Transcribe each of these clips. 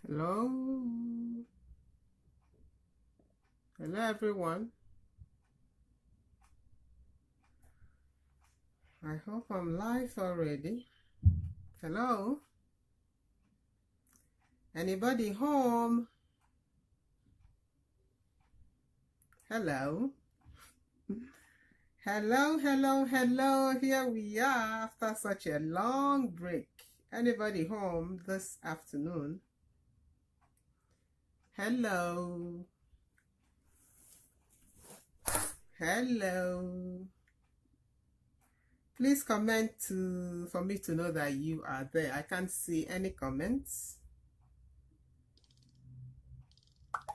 Hello. Hello, everyone. I hope I'm live already. Hello. Anybody home? Hello. Hello. Here we are after such a long break. Anybody home this afternoon? Hello. Please comment for me to know that you are there. I can't see any comments.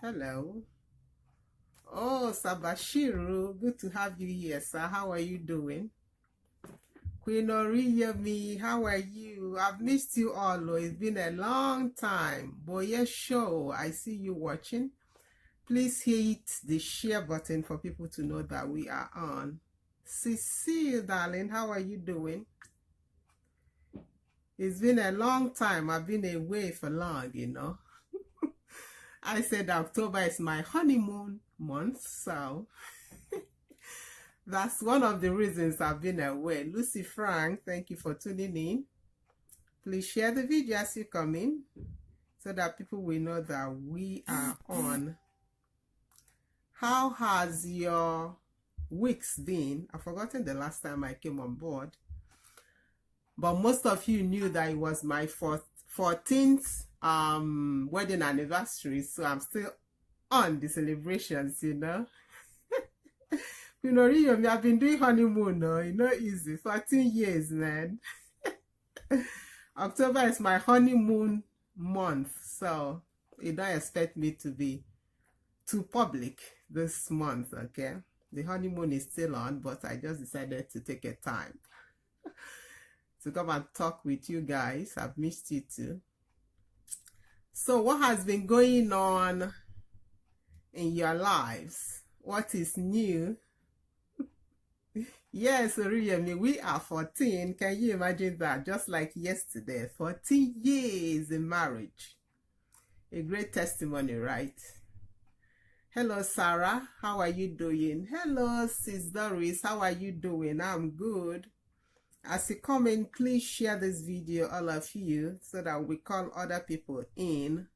Hello. Oh, Sabashiru, good to have you here, sir. How are you doing? Queen Oriyemi, how are you? I've missed you all. It's been a long time. Boye Show, I see you watching. Please hit the share button for people to know that we are on. Cecile, darling, how are you doing? It's been a long time. I've been away for long, you know. I said October is my honeymoon month, so that's one of the reasons I've been away. Lucy Frank, thank you for tuning in. Please share the video as you come in so that people will know that we are on. How has your weeks been? I've forgotten the last time I came on board, but most of you knew that it was my 14th wedding anniversary, so I'm still on the celebrations, you know. You know, I've been doing honeymoon, no, you know, easy. 14 years, man. October is my honeymoon month, so you don't expect me to be too public this month, okay? The honeymoon is still on, but I just decided to take a time to come and talk with you guys. I've missed you too. So what has been going on in your lives? What is new? Yes, Oriyemi, we are 14. Can you imagine that? Just like yesterday, 14 years in marriage. A great testimony, right? Hello, Sarah. How are you doing? Hello, Sis Doris. How are you doing? I'm good. As you come in, please share this video, all of you, so that we call other people in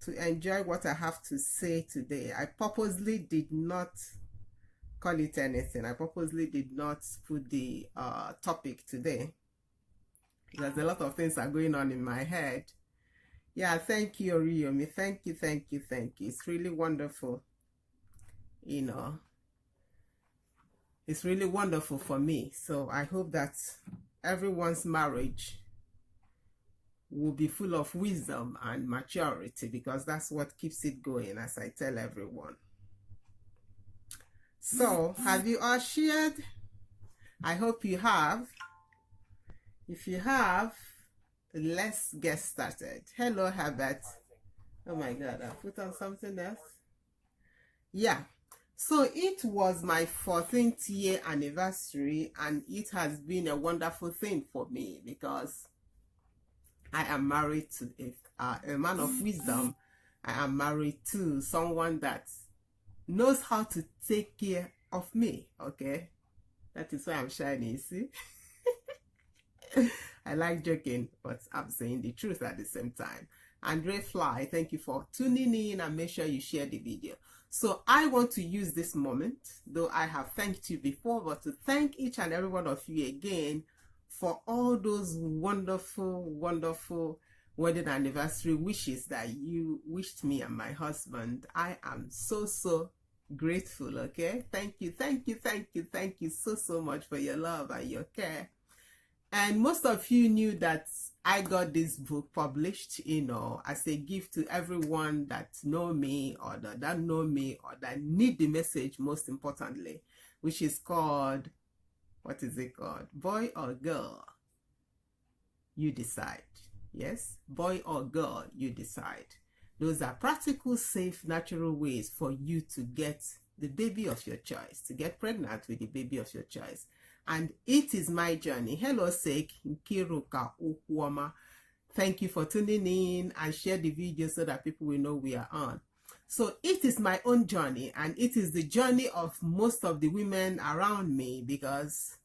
to enjoy what I have to say today. I purposely did not call it anything. I purposely did not put the topic today. There's a lot of things are going on in my head. Yeah, thank you, Oriyemi. Thank you. It's really wonderful. You know, it's really wonderful for me. So I hope that everyone's marriage will be full of wisdom and maturity, because that's what keeps it going, as I tell everyone. So, have you all shared? I hope you have. If you have, let's get started. Hello, Herbert. Oh my God, I put on something else. Yeah. So it was my 14th year anniversary, and it has been a wonderful thing for me because I am married to a man of wisdom. I am married to someone that knows how to take care of me, okay? That is why I'm shining, see? I like joking, but I'm saying the truth at the same time. Andre Fly, thank you for tuning in, and make sure you share the video. So I want to use this moment, though I have thanked you before, but to thank each and every one of you again for all those wonderful wedding anniversary wishes that you wished me and my husband. I am so grateful, okay? Thank you so much for your love and your care. And most of you knew that I got this book published, you know, as a gift to everyone that know me or that don't know me or that need the message, most importantly, which is called, what is it called? Boy or Girl, You Decide. Yes, boy or girl, you decide. Those are practical, safe, natural ways for you to get the baby of your choice, to get pregnant with the baby of your choice. And it is my journey. Hello, Sek Nkiruka Ukwama. Thank you for tuning in, and share the video so that people will know we are on. So it is my own journey, and it is the journey of most of the women around me, because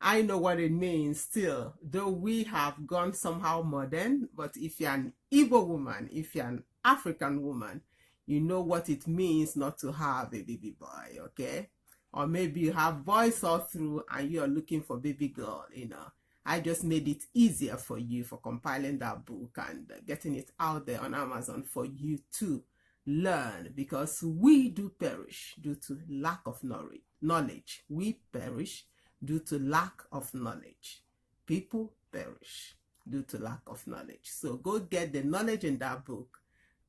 I know what it means still, though we have gone somehow modern. But if you're an Igbo woman, if you're an African woman, you know what it means not to have a baby boy, okay? Or maybe you have boys all through and you're looking for baby girl, you know. I just made it easier for you for compiling that book and getting it out there on Amazon for you to learn, because we do perish due to lack of knowledge. We perish due to lack of knowledge. People perish due to lack of knowledge. So go get the knowledge in that book.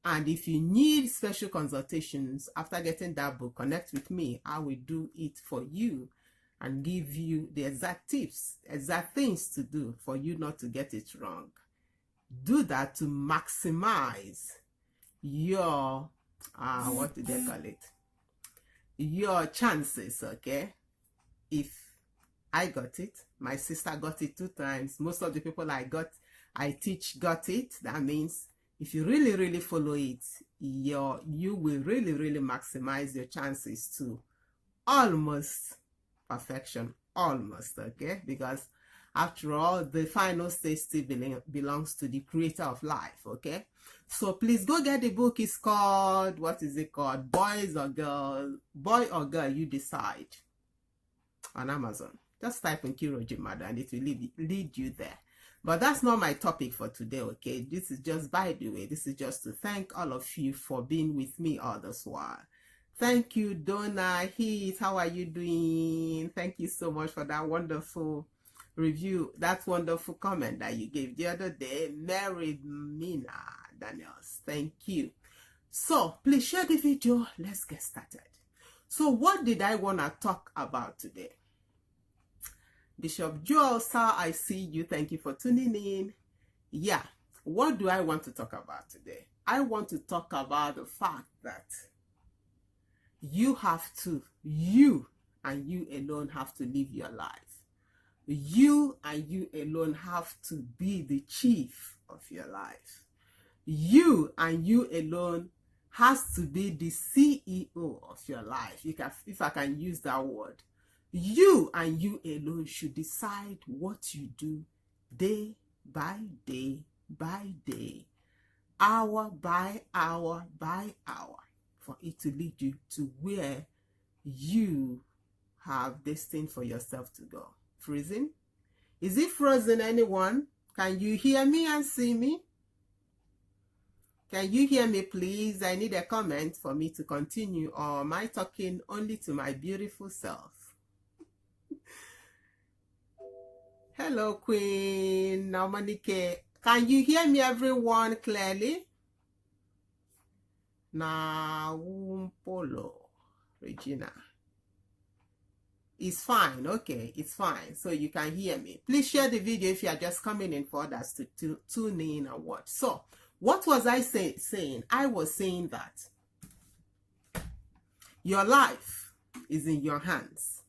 And if you need special consultations after getting that book, connect with me. I will do it for you and give you the exact tips, exact things to do for you not to get it wrong. Do that to maximize your, what do they call it? Your chances, okay? If I got it, my sister got it 2 times. Most of the people I teach got it. That means if you really follow it, you will really maximize your chances to almost perfection, almost, okay? Because after all, the final stage still belongs to the creator of life, okay? So please go get the book. It's called, what is it called? Boy or Girl, You Decide, on Amazon. Just type in Kiroji Mada and it will lead you there. But that's not my topic for today, okay? This is just, by the way, this is just to thank all of you for being with me all this while. Thank you, Donna Heath. How are you doing? Thank you so much for that wonderful review, that wonderful comment that you gave the other day. Mary Mina Daniels, thank you. So please share the video. Let's get started. So what did I want to talk about today? Bishop Joel, sir, I see you. Thank you for tuning in. Yeah, what do I want to talk about today? I want to talk about the fact that you and you alone have to live your life. You and you alone have to be the chief of your life. You and you alone has to be the CEO of your life, if I can use that word. You and you alone should decide what you do day by day by day, hour by hour by hour, for it to lead you to where you have destined for yourself to go. Freezing? Is it frozen, anyone? Can you hear me and see me? Can you hear me, please? I need a comment for me to continue, or am I talking only to my beautiful self? Hello, Queen Namanike. Can you hear me, everyone, clearly? Polo Regina. It's fine. Okay, it's fine. So you can hear me. Please share the video if you are just coming in for others to tune in and watch. So what was I saying? I was saying that your life is in your hands.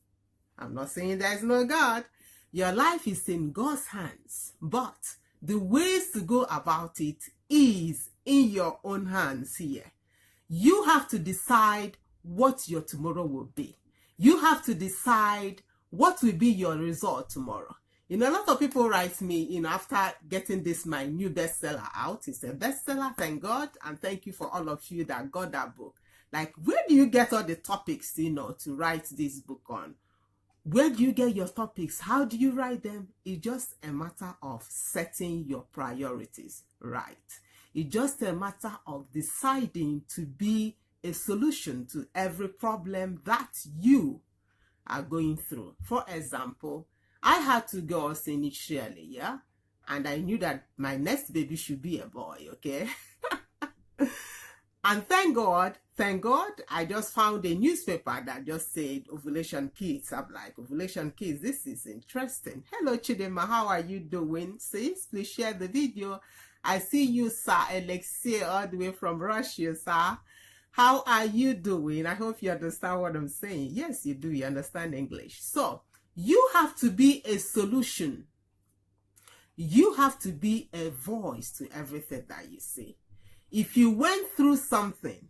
I'm not saying there's no God. Your life is in God's hands, but the ways to go about it is in your own hands here. You have to decide what your tomorrow will be. You have to decide what will be your result tomorrow. You know, a lot of people write me, after getting this, my new bestseller out. It's a bestseller, thank God, and thank you for all of you that got that book. Like, where do you get all the topics, to write this book on? Where do you get your topics? How do you write them? It's just a matter of setting your priorities right. It's just a matter of deciding to be a solution to every problem that you are going through. For example, I had 2 girls initially, yeah? And I knew that my next baby should be a boy, okay? And thank God, I just found a newspaper that just said ovulation kits. I'm like, ovulation kits, this is interesting. Hello, Chidema, how are you doing? Sis, please share the video. I see you, sir, Alexei, all the way from Russia, sir. How are you doing? I hope you understand what I'm saying. Yes, you do. You understand English. So, you have to be a solution. You have to be a voice to everything that you say. If you went through something,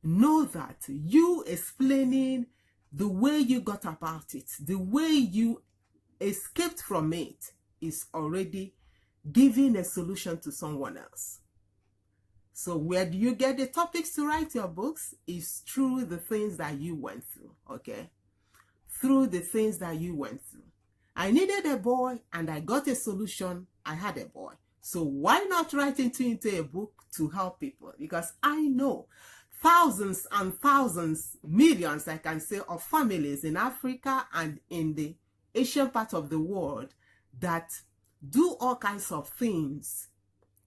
know that you explaining the way you got about it, the way you escaped from it, is already giving a solution to someone else. So where do you get the topics to write your books? Is through the things that you went through, okay? Through the things that you went through. I needed a boy and I got a solution. I had a boy. So why not write it into a book to help people? Because I know thousands and thousands, millions, I can say, of families in Africa and in the Asian part of the world that do all kinds of things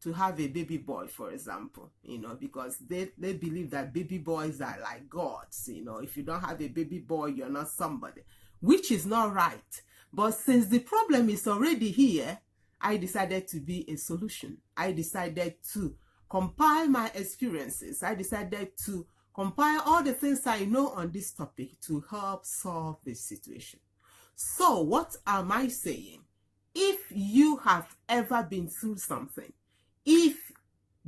to have a baby boy, for example, because they believe that baby boys are like gods. If you don't have a baby boy, you're not somebody, which is not right. But since the problem is already here, I decided to be a solution. I decided to compile my experiences. I decided to compile all the things I know on this topic to help solve this situation. So what am I saying? If you have ever been through something, if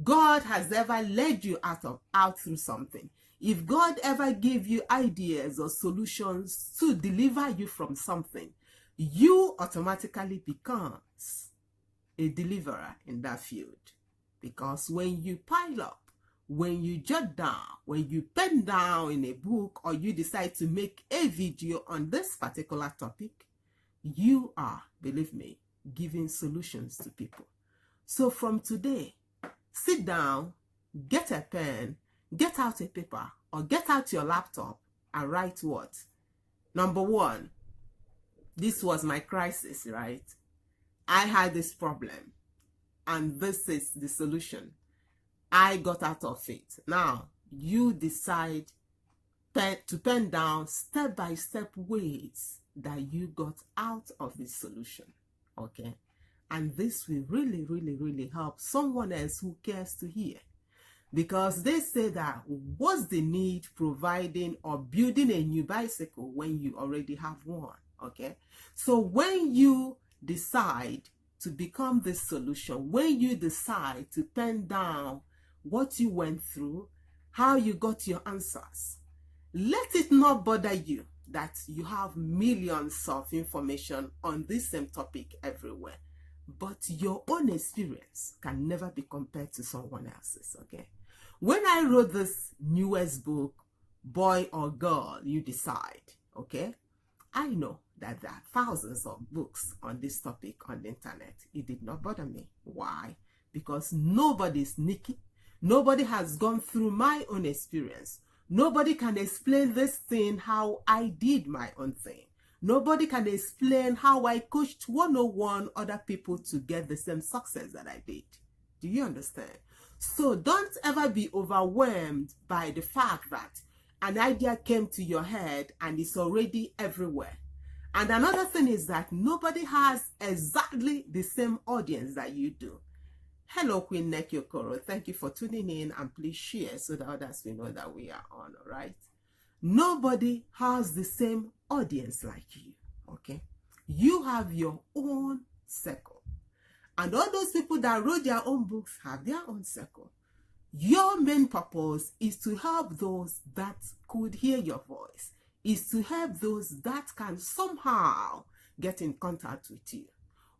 God has ever led you out through something, if God ever gave you ideas or solutions to deliver you from something, you automatically becomes a deliverer in that field. Because when you pile up, when you jot down, when you pen down in a book, or you decide to make a video on this particular topic, you are, believe me, giving solutions to people. So from today, sit down, get a pen, get out a paper, or get out your laptop and write what? Number one, this was my crisis, right? I had this problem, and this is the solution. I got out of it. Now, you decide to pen down step-by-step ways that you got out of this solution, okay? And this will really, really, really help someone else who cares to hear. Because they say that what's the need providing or building a new bicycle when you already have one, okay? So when you decide to become this solution, when you decide to pen down what you went through, how you got your answers, let it not bother you that you have millions of information on this same topic everywhere. But your own experience can never be compared to someone else's, okay? When I wrote this newest book, Boy or Girl, You Decide, okay? I know that there are thousands of books on this topic on the internet. It did not bother me. Why? Because nobody is sneaky. Nobody has gone through my own experience. Nobody can explain this thing how I did my own thing. Nobody can explain how I coached 101 other people to get the same success that I did. Do you understand? So don't ever be overwhelmed by the fact that an idea came to your head and it's already everywhere. And another thing is that nobody has exactly the same audience that you do. Hello, Queen Neki Okoro. Thank you for tuning in, and please share so that others will know that we are on, all right? Nobody has the same audience like you, okay? You have your own circle. And all those people that wrote their own books have their own circle. Your main purpose is to help those that could hear your voice, is to help those that can somehow get in contact with you.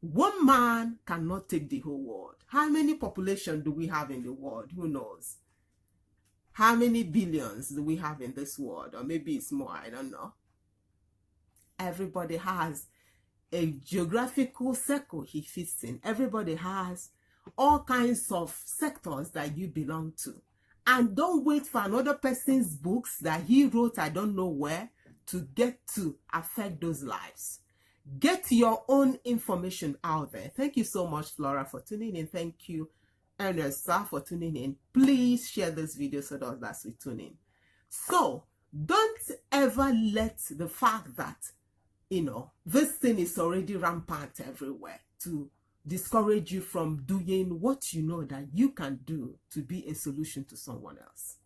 One man cannot take the whole world. How many population do we have in the world? Who knows? How many billions do we have in this world? Or maybe it's more, I don't know. Everybody has a geographical circle he fits in. Everybody has all kinds of sectors that you belong to. And don't wait for another person's books that he wrote, I don't know where, to get to affect those lives. Get your own information out there. Thank you so much, Flora, for tuning in. Thank you, Ernesta, for tuning in. Please share this video so that others will tune in. So don't ever let the fact that, this thing is already rampant everywhere to discourage you from doing what you know that you can do to be a solution to someone else.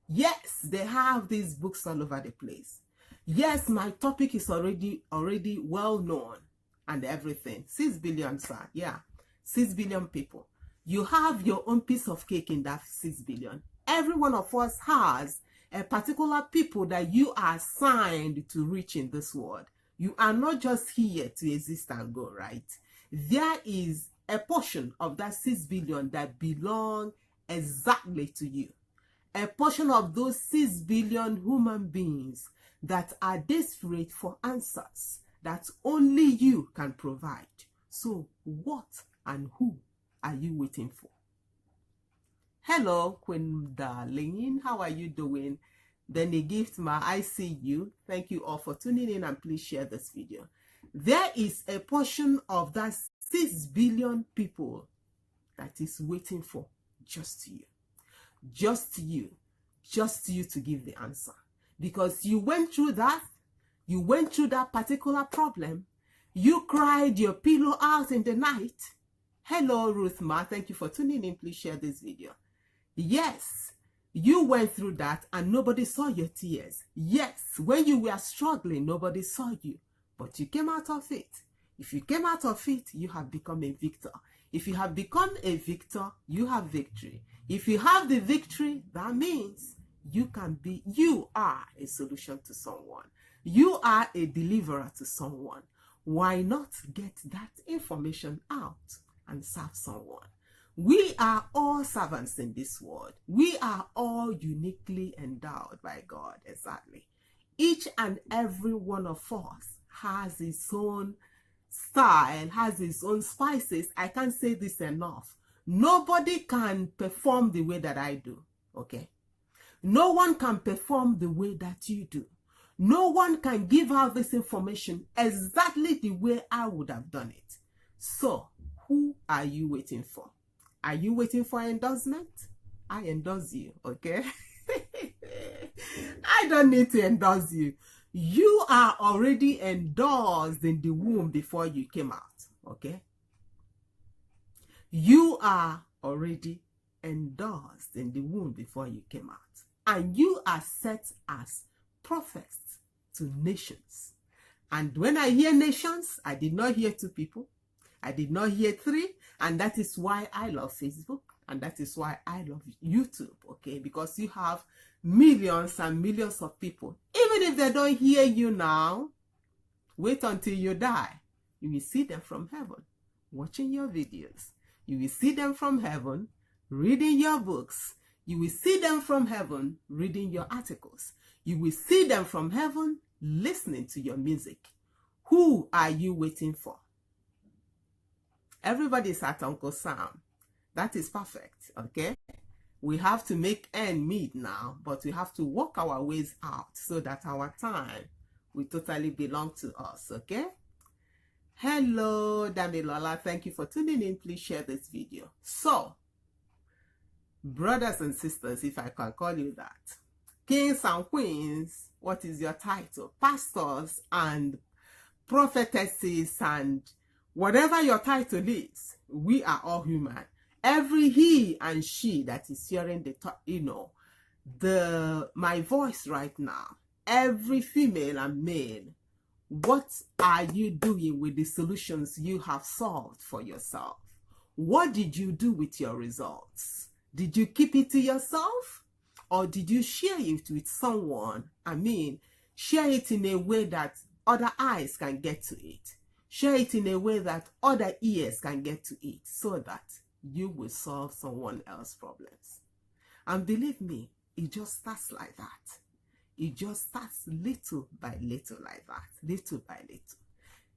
Yes, they have these books all over the place. Yes, my topic is already well known and everything. 6 billion, sir. Yeah, 6 billion people. You have your own piece of cake in that 6 billion. Every one of us has a particular people that you are assigned to reach in this world. You are not just here to exist and go, right? There is a portion of that 6 billion that belong exactly to you. A portion of those 6 billion human beings that are desperate for answers that only you can provide. So what and who are you waiting for? Hello, Queen Darlene. How are you doing? Then a gift, ma, I see you. Thank you all for tuning in, and please share this video. There is a portion of that 6 billion people that is waiting for just you. Just you to give the answer, because you went through that particular problem. You cried your pillow out in the night. Hello, Ruth Ma, thank you for tuning in. Please share this video. Yes, you went through that and nobody saw your tears. Yes, when you were struggling, nobody saw you, but you came out of it. If you came out of it, you have become a victor. If you have become a victor, you have victory. If you have the victory, that means you are a solution to someone. You are a deliverer to someone. Why not get that information out and serve someone? We are all servants in this world. We are all uniquely endowed by God, exactly. Each and every one of us has his own style, has his own spices. I can't say this enough. Nobody can perform the way that I do, okay? No one can perform the way that you do. No one can give out this information exactly the way I would have done it. So, who are you waiting for? Are you waiting for endorsement? I endorse you, okay? I don't need to endorse you. You are already endorsed in the womb before you came out, okay? You are already endorsed in the womb before you came out. And you are set as prophets to nations. And when I hear nations, I did not hear 2 people. I did not hear 3. And that is why I love Facebook. And that is why I love YouTube, okay? Because you have millions and millions of people. Even if they don't hear you now, wait until you die. You will see them from heaven watching your videos. You will see them from heaven reading your books. You will see them from heaven reading your articles. You will see them from heaven listening to your music. Who are you waiting for? Everybody's at Uncle Sam. That is perfect, okay? We have to make end meet now, but we have to work our ways out so that our time will totally belong to us, okay? Hello, Damilola. Thank you for tuning in. Please share this video. So, brothers and sisters, if I can call you that, kings and queens, what is your title? Pastors and prophetesses and whatever your title is, we are all human. Every he and she that is hearing my voice right now, every female and male, what are you doing with the solutions you have solved for yourself? What did you do with your results? Did you keep it to yourself? Or did you share it with someone? I mean, share it in a way that other eyes can get to it. Share it in a way that other ears can get to it, so that you will solve someone else's problems. And believe me, it just starts like that. It just starts little by little like that, little by little.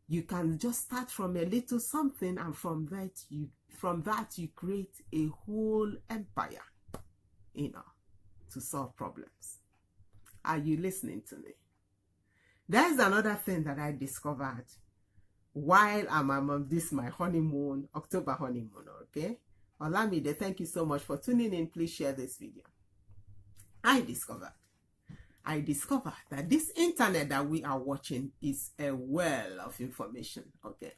You can just start from a little something, and from that you create a whole empire, to solve problems. Are you listening to me? There's another thing that I discovered while I'm on this my honeymoon, October honeymoon, okay? Olamide, thank you so much for tuning in. Please share this video. I discovered that this internet that we are watching is a well of information, okay?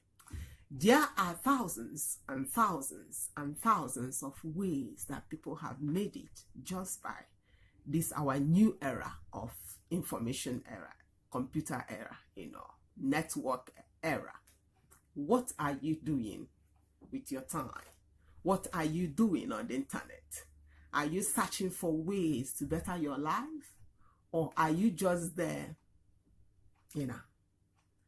There are thousands and thousands and thousands of ways that people have made it just by this our new era of information era computer era, network era. What are you doing with your time? What are you doing on the internet? Are you searching for ways to better your life? Or are you just there,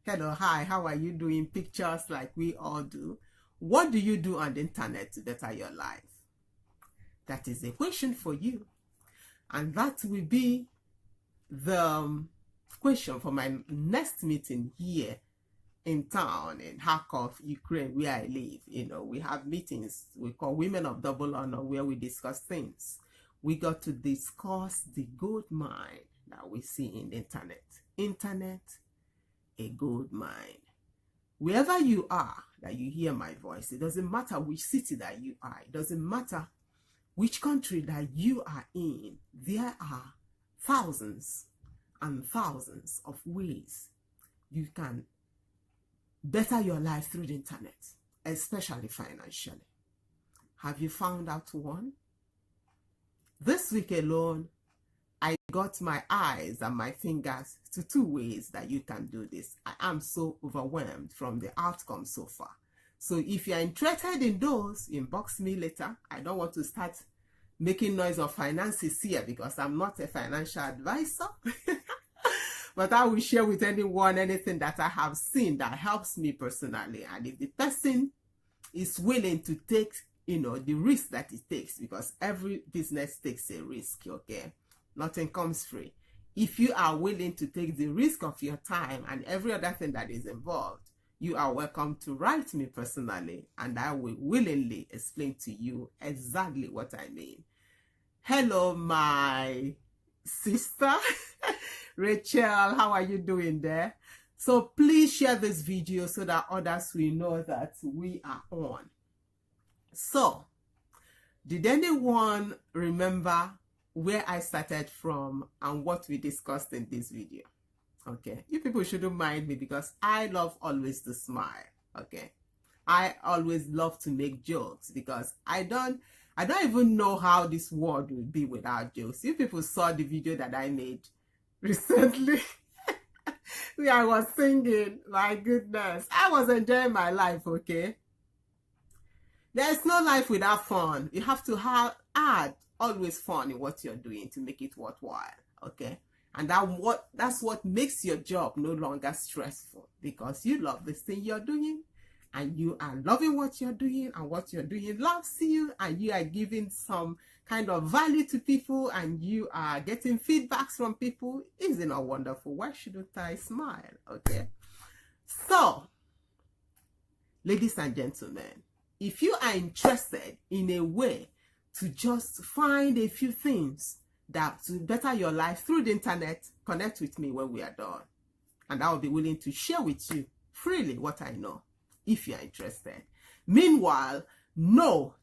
hello, hi, how are you doing? Pictures like we all do. What do you do on the internet to better your life? That is a question for you. And that will be the question for my next meeting here in town in Kharkov, Ukraine, where I live. We have meetings we call Women of Double Honor, where we discuss things. We got to discuss the gold mine that we see in the internet. Internet, a gold mine. Wherever you are, that you hear my voice, it doesn't matter which city that you are, it doesn't matter which country that you are in, there are thousands and thousands of ways you can better your life through the internet, especially financially. Have you found out one? This week alone, I got my eyes and my fingers to 2 ways that you can do this. I am so overwhelmed from the outcome so far. So if you're interested in those, inbox me later. I don't want to start making noise of finances here because I'm not a financial advisor. But I will share with anyone anything that I have seen that helps me personally. And if the person is willing to take, the risk that it takes, because every business takes a risk, okay? Nothing comes free. If you are willing to take the risk of your time and every other thing that is involved, you are welcome to write me personally, and I will willingly explain to you exactly what I mean. Hello, my sister, Rachel, how are you doing there? So please share this video so that others will know that we are on. So, did anyone remember where I started from and what we discussed in this video? Okay, you people shouldn't mind me because I love always to smile. Okay, I always love to make jokes because I don't even know how this world would be without jokes. You people saw the video that I made recently where I was singing. My goodness, I was enjoying my life. Okay, there's no life without fun. You have to add always fun in what you're doing to make it worthwhile. Okay, and that's what makes your job no longer stressful, because you love this thing you're doing, and you are loving what you're doing, and what you're doing loves you, and you are giving some kind of value to people, and you are getting feedbacks from people. Isn't it wonderful? Why shouldn't I smile? Okay, so ladies and gentlemen, if you are interested in a way to just find a few things that to better your life through the internet, connect with me when we are done, and I will be willing to share with you freely what I know, if you are interested. Meanwhile,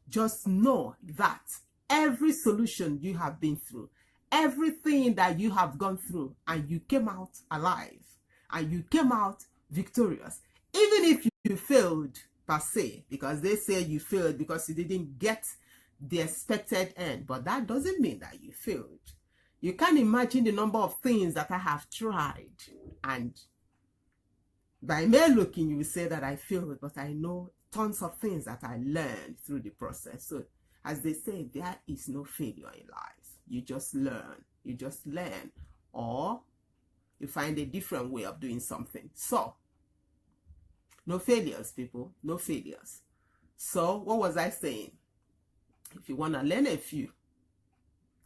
just know that every solution you have been through, everything that you have gone through, and you came out alive, and you came out victorious, even if you failed per se, because they say you failed because you didn't get the expected end, but that doesn't mean that you failed. You can't imagine the number of things that I have tried, and by mere looking you will say that I failed, but I know tons of things that I learned through the process. So as they say, there is no failure in life. You just learn, or you find a different way of doing something. So no failures, people, no failures. So what was I saying? If you want to learn a few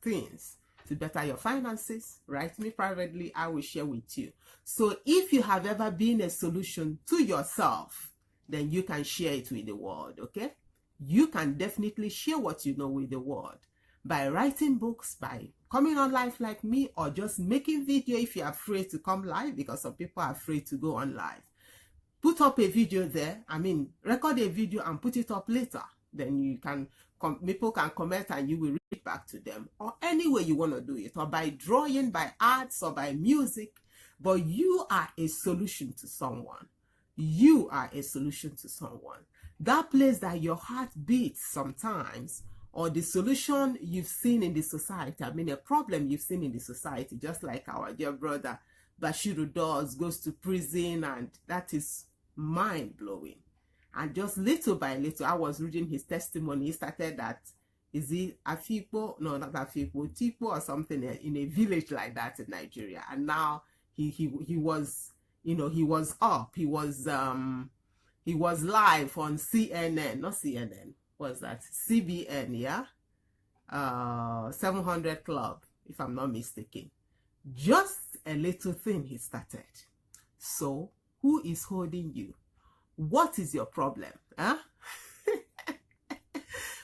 things to better your finances, write me privately. I will share with you. So if you have ever been a solution to yourself, then you can share it with the world, okay? You can definitely share what you know with the world by writing books, by coming on live like me, or just making video if you're afraid to come live, because some people are afraid to go on live. Put up a video there. Record a video and put it up later. Then you can people can comment and you will read back to them, or any way you want to do it, or by drawing, by arts, or by music. But you are a solution to someone. You are a solution to someone. That place that your heart beats sometimes, or the solution you've seen in the society, a problem you've seen in the society, just like our dear brother Bashiru does, goes to prison, and that is mind-blowing. And just little by little, I was reading his testimony. He started that, is it Afikpo? No, not Afikpo, Tipo or something in a village like that in Nigeria. And now he was, you know, he was up. He was live on CNN, not CNN. What's that? CBN, yeah? 700 Club, if I'm not mistaken. Just a little thing he started. So, who is holding you? What is your problem? Huh?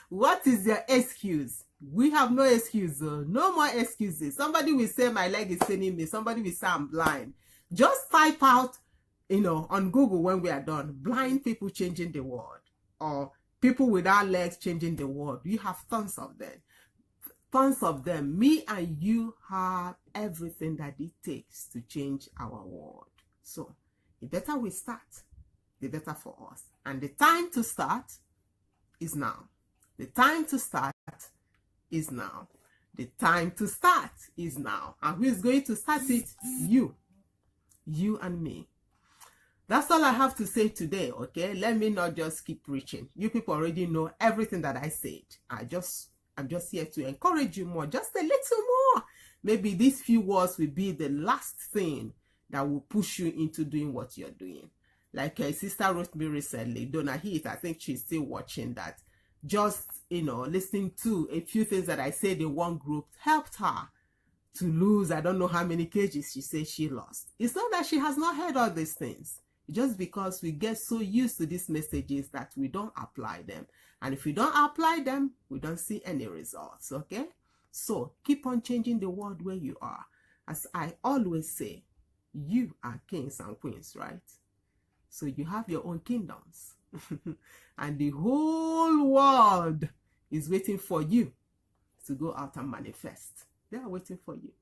What is your excuse? We have no excuse, though. No more excuses. Somebody will say my leg is paining me. Somebody will say I'm blind. Just type out, you know, on Google when we are done, blind people changing the world, or people without legs changing the world. You have tons of them. Tons of them. Me and you have everything that it takes to change our world. So, the better we start, the better for us. And the time to start is now. The time to start is now. The time to start is now. And who is going to start it? You. You and me. That's all I have to say today, okay? Let me not just keep preaching. You people already know everything that I said. I'm just here to encourage you more, just a little more. Maybe these few words will be the last thing that will push you into doing what you're doing. Like a sister wrote me recently, Donna Heath, I think she's still watching that. Just, you know, listening to a few things that I said in one group helped her to lose, I don't know how many kgs she said she lost. It's not that she has not heard all these things. Just because we get so used to these messages that we don't apply them. And if we don't apply them, we don't see any results, okay? So, keep on changing the world where you are. As I always say, you are kings and queens, right? So, you have your own kingdoms. And the whole world is waiting for you to go out and manifest. They are waiting for you.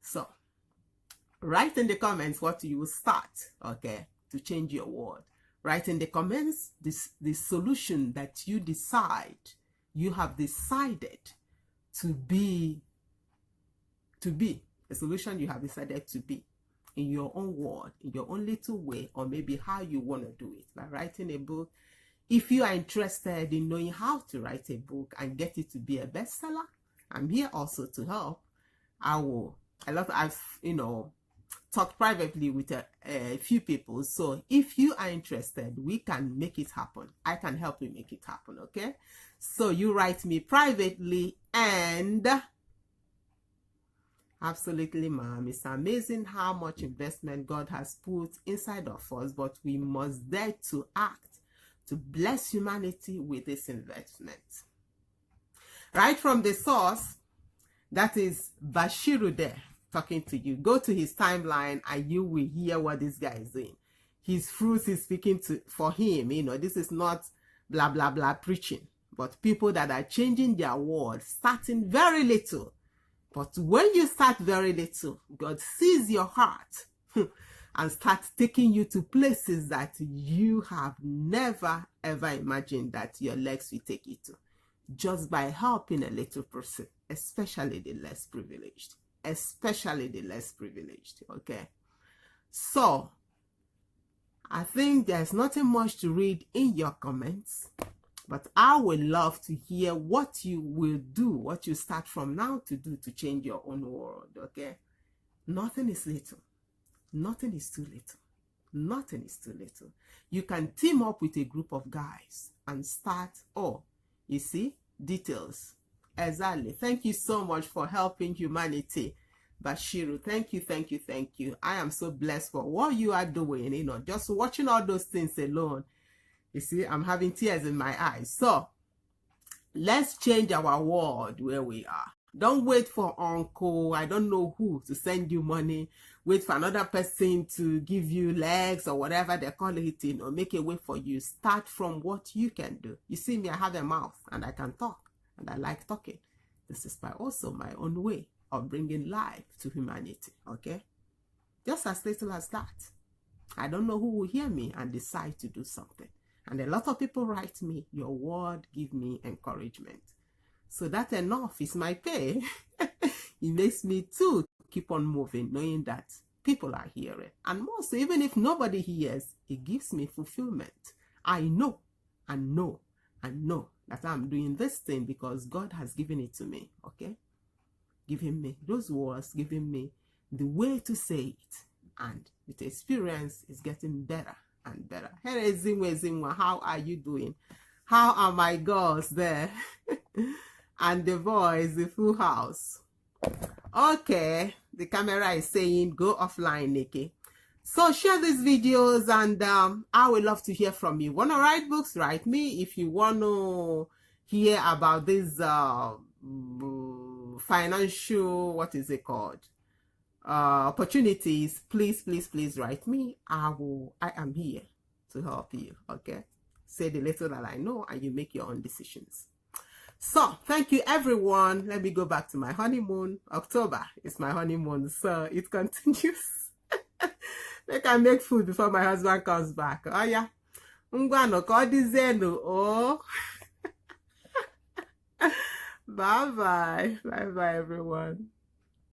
So, write in the comments what you will start, okay, to change your world. Write in the comments the solution that you have decided to be, a solution you have decided to be in your own world, in your own little way, or maybe how you want to do it, by writing a book. If you are interested in knowing how to write a book and get it to be a bestseller, I'm here also to help. I've, you know, talked privately with a few people. So if you are interested, we can make it happen. I can help you make it happen, okay? So you write me privately, and absolutely, ma'am, it's amazing how much investment God has put inside of us, but we must dare to act to bless humanity with this investment. Right from the source, that is Bashiru there talking to you. Go to his timeline and you will hear what this guy is doing. His fruits is speaking for him. You know, this is not blah, blah, blah preaching, but people that are changing their world, starting very little. But when you start very little, God sees your heart and starts taking you to places that you have never, ever imagined that your legs will take you to. Just by helping a little person, especially the less privileged. Especially the less privileged, okay? So, I think there's nothing much to read in your comments, but I would love to hear what you will do, what you start from now to do to change your own world, okay? Nothing is little. Nothing is too little. Nothing is too little. You can team up with a group of guys and start, you see, details. Exactly. Thank you so much for helping humanity, Bashiru. Thank you, thank you, thank you. I am so blessed for what you are doing. You know, just watching all those things alone. You see, I'm having tears in my eyes. So, let's change our world where we are. Don't wait for uncle, I don't know who, to send you money. Wait for another person to give you legs or whatever they call it, you know, make a way for you. Start from what you can do. You see me, I have a mouth and I can talk and I like talking. This is also my own way of bringing life to humanity, okay? Just as little as that. I don't know who will hear me and decide to do something. And a lot of people write me, your word give me encouragement. So that enough is my pay. It makes me too keep on moving, knowing that people are hearing. And more so, even if nobody hears, it gives me fulfillment. I know and know and know that I'm doing this thing because God has given it to me, okay? Giving me those words, giving me the way to say it. And with experience, it's getting better and better. Hey, Zinwe, how are you doing? How are my girls there? And the boys, the full house. Okay, the camera is saying go offline, Nikki. So share these videos, and I would love to hear from you. Want to write books? Write me. If you want to hear about this financial, what is it called? Opportunities, please write me. I am here to help you. Okay, say the little that I know, and you make your own decisions. So thank you, everyone. Let me go back to my honeymoon. October is my honeymoon, so it continues. Make I make food before my husband comes back. Oh yeah, oh. Bye bye everyone.